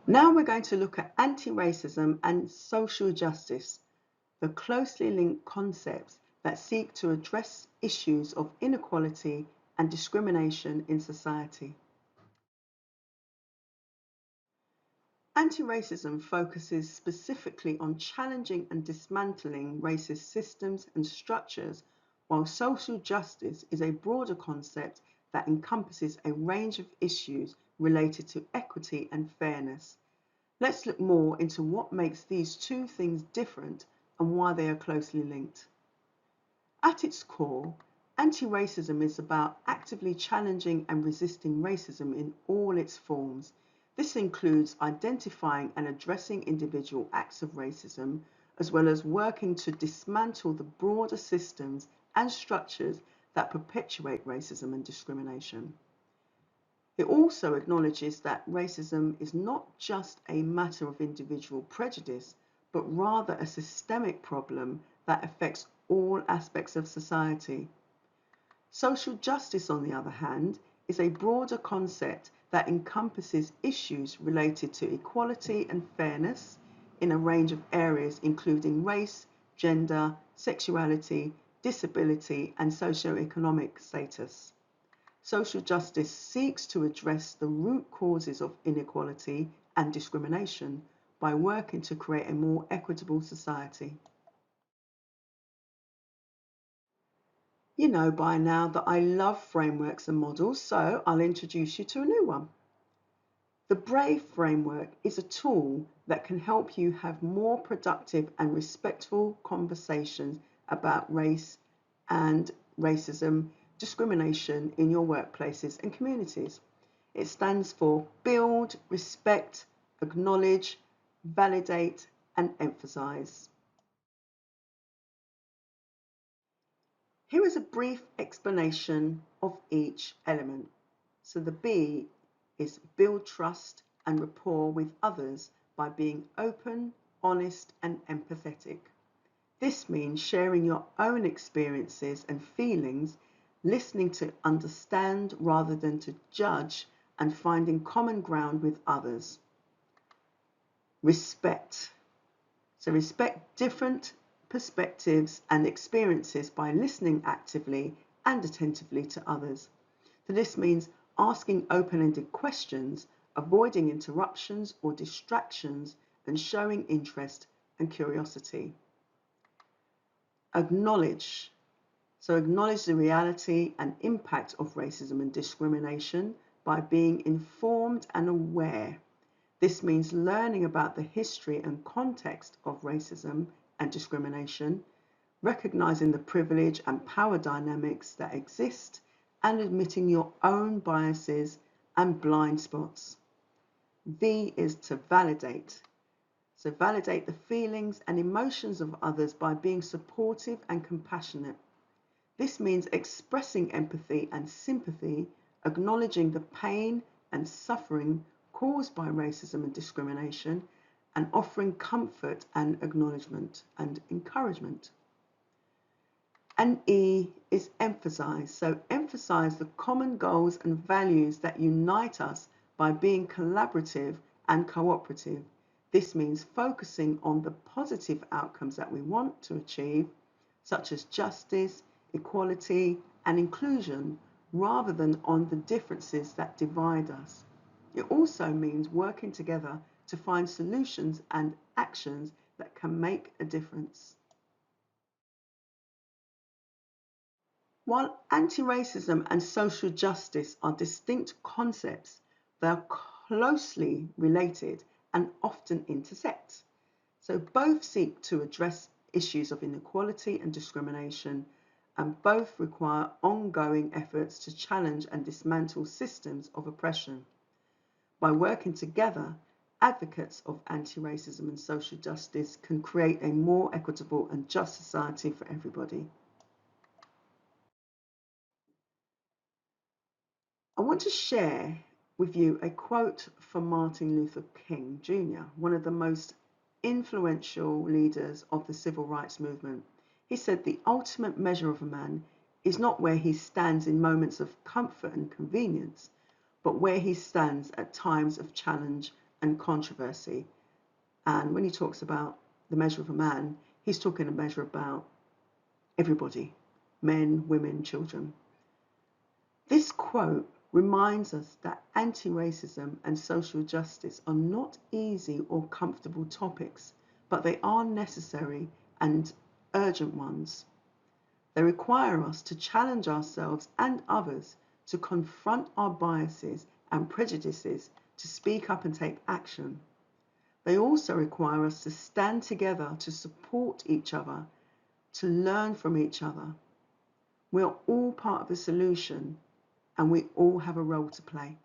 Now we're going to look at anti-racism and social justice, the closely linked concepts that seek to address issues of inequality and discrimination in society. Anti-racism focuses specifically on challenging and dismantling racist systems and structures, while social justice is a broader concept that encompasses a range of issues related to equity and fairness. Let's look more into what makes these two things different and why they are closely linked. At its core, anti-racism is about actively challenging and resisting racism in all its forms. This includes identifying and addressing individual acts of racism, as well as working to dismantle the broader systems and structures that perpetuate racism and discrimination. It also acknowledges that racism is not just a matter of individual prejudice, but rather a systemic problem that affects all aspects of society. Social justice, on the other hand, is a broader concept that encompasses issues related to equality and fairness in a range of areas including race, gender, sexuality, disability, and socioeconomic status. Social justice seeks to address the root causes of inequality and discrimination by working to create a more equitable society. You know by now that I love frameworks and models, so I'll introduce you to a new one. The BRAVE framework is a tool that can help you have more productive and respectful conversations about race and racism, discrimination in your workplaces and communities. It stands for build, respect, acknowledge, validate, and emphasize. Here is a brief explanation of each element. So the B is build trust and rapport with others by being open, honest, and empathetic. This means sharing your own experiences and feelings, listening to understand rather than to judge, and finding common ground with others. Respect. So respect different perspectives and experiences by listening actively and attentively to others. So this means asking open-ended questions, avoiding interruptions or distractions, and showing interest and curiosity. Acknowledge. So acknowledge the reality and impact of racism and discrimination by being informed and aware. This means learning about the history and context of racism and discrimination, recognizing the privilege and power dynamics that exist, and admitting your own biases and blind spots. V is to validate. So validate the feelings and emotions of others by being supportive and compassionate. This means expressing empathy and sympathy, acknowledging the pain and suffering caused by racism and discrimination, and offering comfort and acknowledgement and encouragement. And E is emphasize. So emphasize the common goals and values that unite us by being collaborative and cooperative. This means focusing on the positive outcomes that we want to achieve, such as justice, equality, and inclusion, rather than on the differences that divide us. It also means working together to find solutions and actions that can make a difference. While anti-racism and social justice are distinct concepts, they are closely related and often intersect. So both seek to address issues of inequality and discrimination, and both require ongoing efforts to challenge and dismantle systems of oppression. By working together, advocates of anti-racism and social justice can create a more equitable and just society for everybody. I want to share with you a quote from Martin Luther King Jr., one of the most influential leaders of the civil rights movement. He said, "The ultimate measure of a man is not where he stands in moments of comfort and convenience, but where he stands at times of challenge and controversy. And when he talks about the measure of a man, he's talking a measure about everybody, men, women, children. This quote reminds us that anti-racism and social justice are not easy or comfortable topics, but they are necessary and urgent ones. They require us to challenge ourselves and others to confront our biases and prejudices, to speak up and take action. They also require us to stand together to support each other, to learn from each other. We are all part of the solution and we all have a role to play.